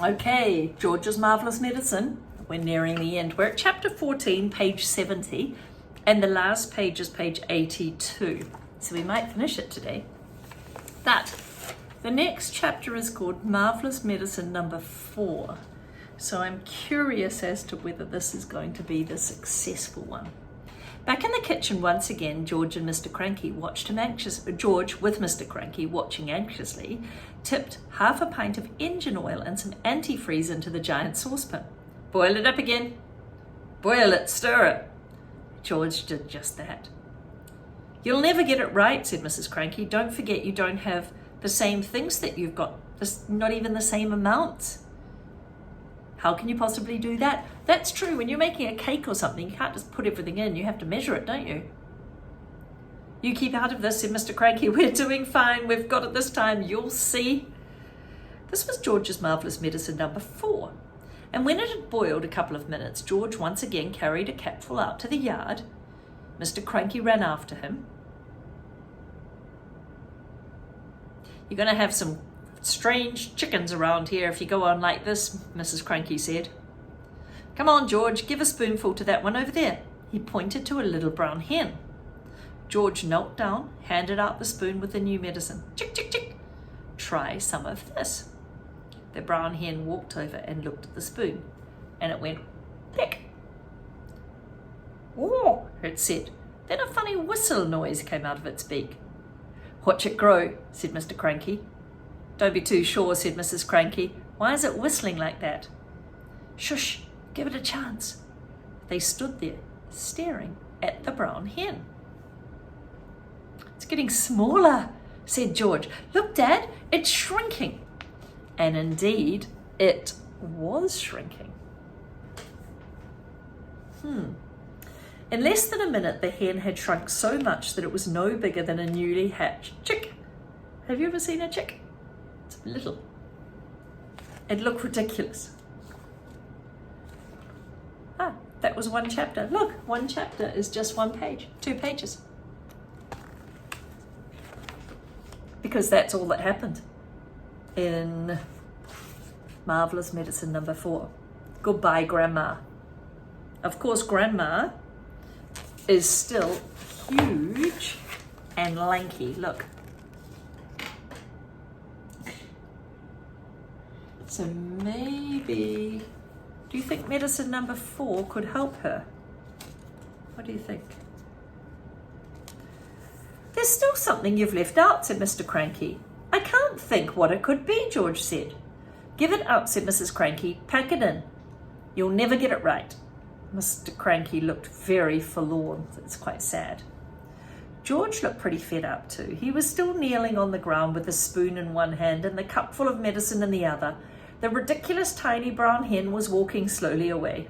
Okay, George's Marvellous Medicine. We're nearing the end. We're at chapter 14, page 70, and the last page is page 82. So we might finish it today. But the next chapter is called Marvellous Medicine number 4. So I'm curious as to whether this is going to be the successful one. Back in the kitchen once again, George and Mr. Cranky watched him George, with Mr. Cranky watching anxiously, tipped half a pint of engine oil and some antifreeze into the giant saucepan. Boil it up again. Boil it, stir it. George did just that. You'll never get it right, said Mrs. Cranky. Don't forget you don't have the same things that you've got, not even the same amounts. How can you possibly do that? That's true. When you're making a cake or something, you can't just put everything in. You have to measure it, don't you? You keep out of this, said Mr. Cranky. We're doing fine. We've got it this time. You'll see. This was George's Marvellous Medicine number 4. And when it had boiled a couple of minutes, George once again carried a capful out to the yard. Mr. Cranky ran after him. You're going to have some strange chickens around here if you go on like this, Mrs. Cranky said. Come on, George, give a spoonful to that one over there. He pointed to a little brown hen. George knelt down, handed out the spoon with the new medicine. Chick, chick, chick. Try some of this. The brown hen walked over and looked at the spoon, and it went peck. Oh, it said. Then a funny whistle noise came out of its beak. Watch it grow, said Mr. Cranky. Don't be too sure, said Mrs. Cranky. Why is it whistling like that? Shush, give it a chance. They stood there, staring at the brown hen. It's getting smaller, said George. Look, Dad, it's shrinking. And indeed, it was shrinking. In less than a minute, the hen had shrunk so much that it was no bigger than a newly hatched chick. Have you ever seen a chick? It's little. It looked ridiculous. That was one chapter. Look, one chapter is just one page, 2 pages. Because that's all that happened in Marvellous Medicine number 4. Goodbye, Grandma. Of course, Grandma is still huge and lanky. Look. So maybe, do you think medicine number 4 could help her? What do you think? There's still something you've left out, said Mr. Cranky. I can't think what it could be, George said. Give it up, said Mrs. Cranky. Pack it in. You'll never get it right. Mr. Cranky looked very forlorn. It's quite sad. George looked pretty fed up too. He was still kneeling on the ground with the spoon in one hand and the cupful of medicine in the other. The ridiculous tiny brown hen was walking slowly away.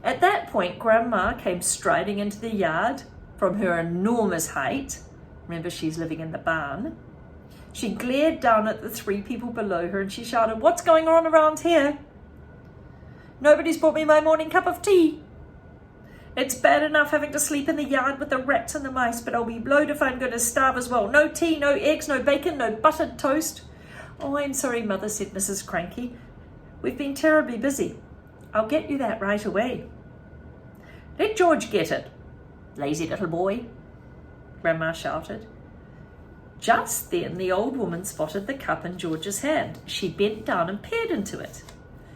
At that point, Grandma came striding into the yard from her enormous height. Remember, she's living in the barn. She glared down at the 3 people below her and she shouted, What's going on around here? Nobody's brought me my morning cup of tea. It's bad enough having to sleep in the yard with the rats and the mice, but I'll be blowed if I'm going to starve as well. No tea, no eggs, no bacon, no buttered toast. Oh, I'm sorry, Mother, said Mrs. Cranky. We've been terribly busy. I'll get you that right away. Let George get it, lazy little boy, Grandma shouted. Just then the old woman spotted the cup in George's hand. She bent down and peered into it.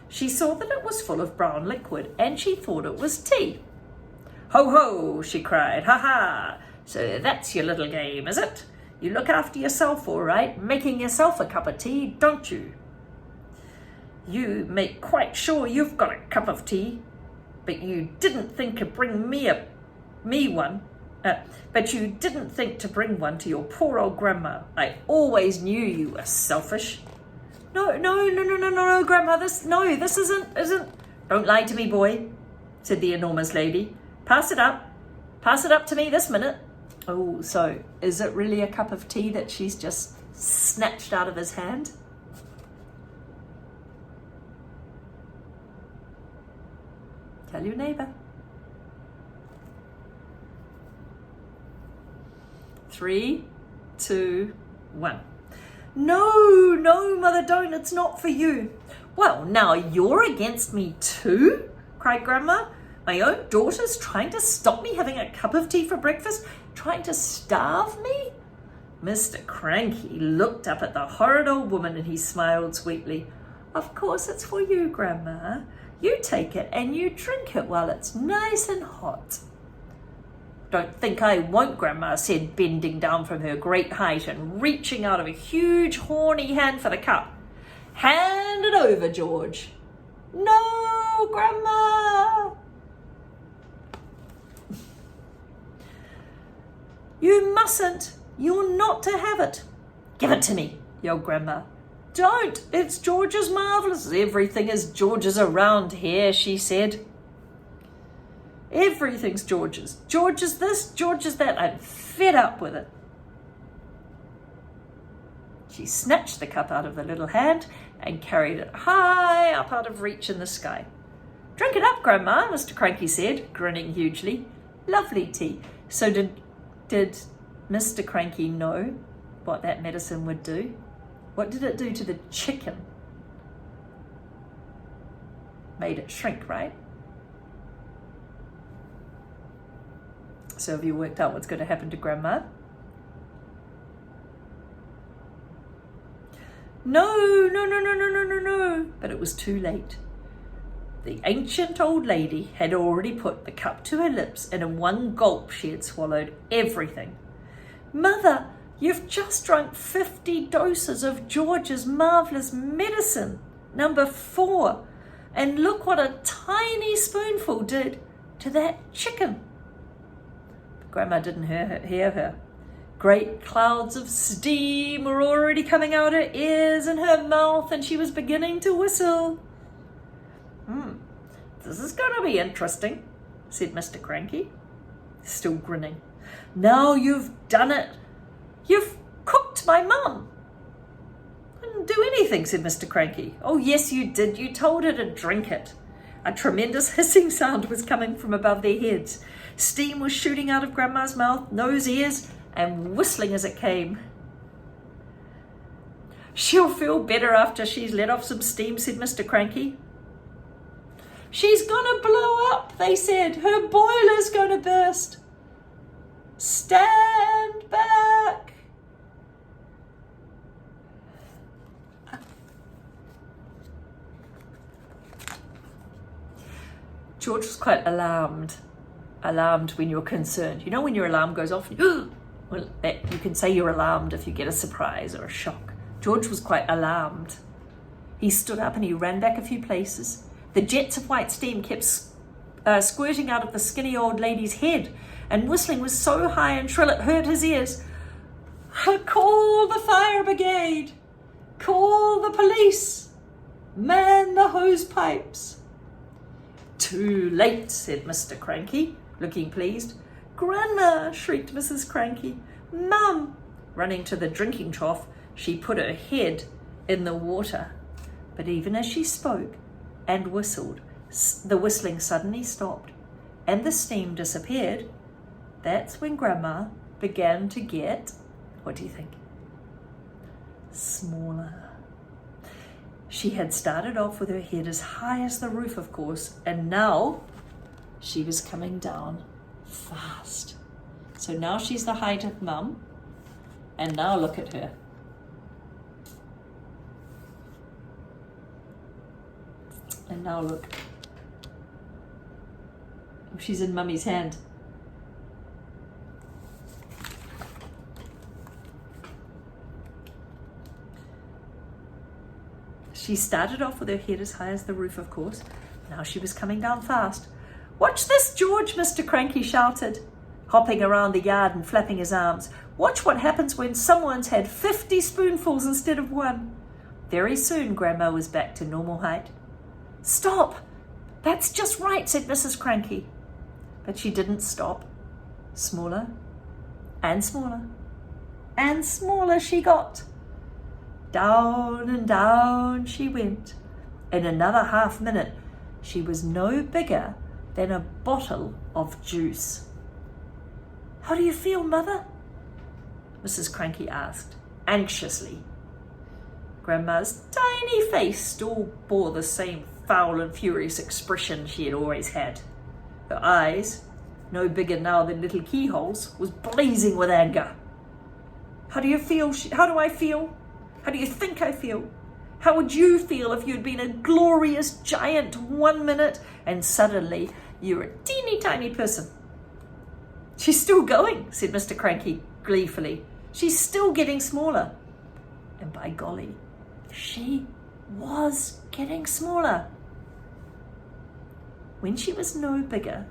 She saw that it was full of brown liquid, and she thought it was tea. Ho, ho, she cried. Ha, ha. So that's your little game, is it? You look after yourself, all right, making yourself a cup of tea, don't you? You make quite sure you've got a cup of tea, but you didn't think to bring me one. But you didn't think to bring one to your poor old Grandma. I always knew you were selfish. No, Grandma, this isn't. Don't lie to me, boy, said the enormous lady. Pass it up to me this minute. Oh, so is it really a cup of tea that she's just snatched out of his hand? Tell your neighbour. 3, 2, 1. No, no, Mother, don't. It's not for you. Well, now you're against me too, cried Grandma. My own daughter's trying to stop me having a cup of tea for breakfast, trying to starve me? Mr. Cranky looked up at the horrid old woman and he smiled sweetly. Of course it's for you, Grandma. You take it and you drink it while it's nice and hot. Don't think I won't, Grandma said, bending down from her great height and reaching out of a huge horny hand for the cup. Hand it over, George. No, Grandma. You mustn't. You're not to have it. Give it to me, yelled Grandma. Don't. It's George's marvellous. Everything is George's around here, she said. Everything's George's. George's this, George's that. I'm fed up with it. She snatched the cup out of the little hand and carried it high up out of reach in the sky. Drink it up, Grandma, Mr. Cranky said, grinning hugely. Lovely tea. So did Mr. Cranky know what that medicine would do? What did it do to the chicken? Made it shrink, right? So have you worked out what's going to happen to Grandma? No. But it was too late. The ancient old lady had already put the cup to her lips, and in one gulp she had swallowed everything. Mother, you've just drunk 50 doses of George's marvellous medicine, number 4, and look what a tiny spoonful did to that chicken. But Grandma didn't hear her. Great clouds of steam were already coming out her ears and her mouth, and she was beginning to whistle. This is going to be interesting, said Mr. Cranky, still grinning. Now you've done it. You've cooked my mum. I didn't do anything, said Mr. Cranky. Oh, yes, you did. You told her to drink it. A tremendous hissing sound was coming from above their heads. Steam was shooting out of Grandma's mouth, nose, ears, and whistling as it came. She'll feel better after she's let off some steam, said Mr. Cranky. She's gonna blow up, they said. Her boiler's gonna burst. Stand back. George was quite alarmed when you're concerned. You know when your alarm goes off? Well, you can say you're alarmed if you get a surprise or a shock. George was quite alarmed. He stood up and he ran back a few places. The jets of white steam kept squirting out of the skinny old lady's head, and whistling was so high and shrill it hurt his ears. Call the fire brigade! Call the police! Man the hose pipes! Too late, said Mr. Cranky, looking pleased. Grandma, shrieked Mrs. Cranky. Mum! Running to the drinking trough, she put her head in the water. But even as she spoke and whistled, the whistling suddenly stopped and the steam disappeared. That's when Grandma began to get, what do you think? Smaller. She had started off with her head as high as the roof, of course, and now she was coming down fast. So now she's the height of Mum, and now look at her. And now look. She's in Mummy's hand. She started off with her head as high as the roof, of course. Now she was coming down fast. Watch this, George, Mr. Cranky shouted, hopping around the yard and flapping his arms. Watch what happens when someone's had 50 spoonfuls instead of 1. Very soon, Grandma was back to normal height. Stop! That's just right, said Mrs. Cranky. But she didn't stop. Smaller and smaller and smaller she got. Down and down she went. In another half-minute, she was no bigger than a bottle of juice. How do you feel, Mother? Mrs. Cranky asked, anxiously. Grandma's tiny face still bore the same foul and furious expression she had always had. Her eyes, no bigger now than little keyholes, was blazing with anger. How do you feel? How do I feel? How do you think I feel? How would you feel if you'd been a glorious giant 1 minute and suddenly you're a teeny tiny person? She's still going, said Mr. Cranky gleefully. She's still getting smaller. And by golly, she was getting smaller. When she was no bigger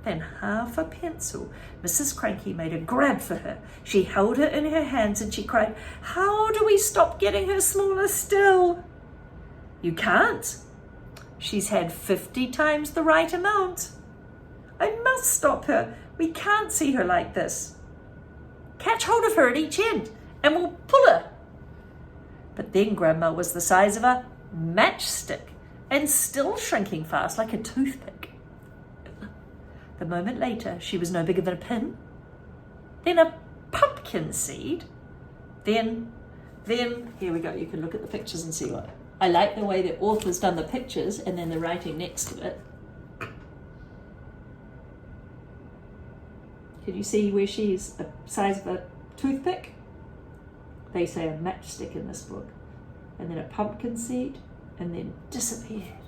than half a pencil, Mrs. Cranky made a grab for her. She held her in her hands and she cried, "How do we stop getting her smaller still?" "You can't. She's had 50 times the right amount. I must stop her. We can't see her like this. Catch hold of her at each end and we'll pull her." But then Grandma was the size of a matchstick and still shrinking fast like a toothpick. The moment later, she was no bigger than a pin, then a pumpkin seed, then, here we go, you can look at the pictures and see what. I like the way the author's done the pictures and then the writing next to it. Can you see where she's the size of a toothpick? They say a matchstick in this book. And then a pumpkin seed, and then disappeared.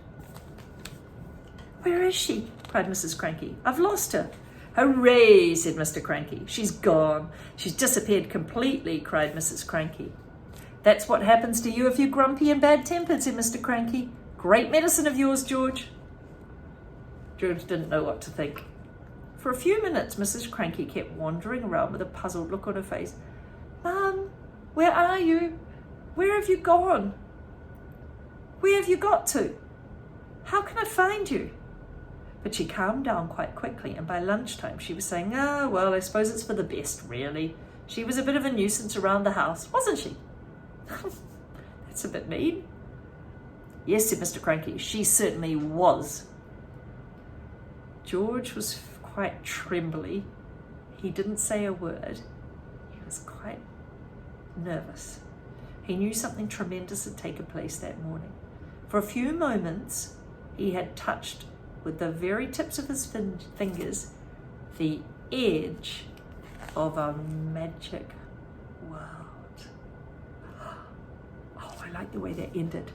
"Where is she?" cried Mrs. Cranky. "I've lost her." "Hooray," said Mr. Cranky. "She's gone. She's disappeared completely," cried Mrs. Cranky. "That's what happens to you if you're grumpy and bad-tempered," said Mr. Cranky. "Great medicine of yours, George." George didn't know what to think. For a few minutes, Mrs. Cranky kept wandering around with a puzzled look on her face. "Mum, where are you? Where have you gone? Where have you got to? How can I find you?" But she calmed down quite quickly, and by lunchtime she was saying, well, I suppose it's for the best, really. She was a bit of a nuisance around the house, wasn't she?" "That's a bit mean." "Yes," said Mr. Cranky, "she certainly was." George was quite trembly. He didn't say a word. He was quite nervous. He knew something tremendous had taken place that morning. For a few moments, he had touched with the very tips of his fingers the edge of a magic world. Oh, I like the way that ended.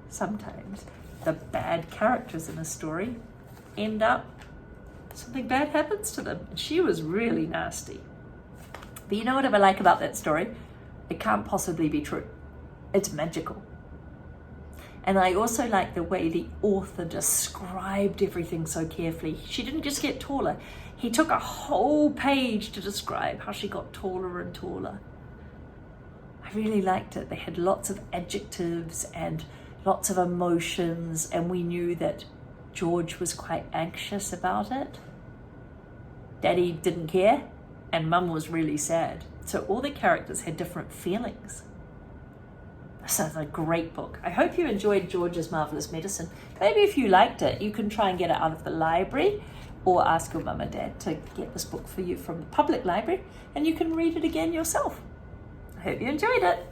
Sometimes the bad characters in a story end up, something bad happens to them. And she was really nasty. But you know what I like about that story? It can't possibly be true. It's magical. And I also like the way the author described everything so carefully. She didn't just get taller. He took a whole page to describe how she got taller and taller. I really liked it. They had lots of adjectives and lots of emotions, and we knew that George was quite anxious about it. Daddy didn't care, and Mum was really sad. So all the characters had different feelings. This is a great book. I hope you enjoyed George's Marvellous Medicine. Maybe if you liked it, you can try and get it out of the library or ask your mum and dad to get this book for you from the public library and you can read it again yourself. I hope you enjoyed it.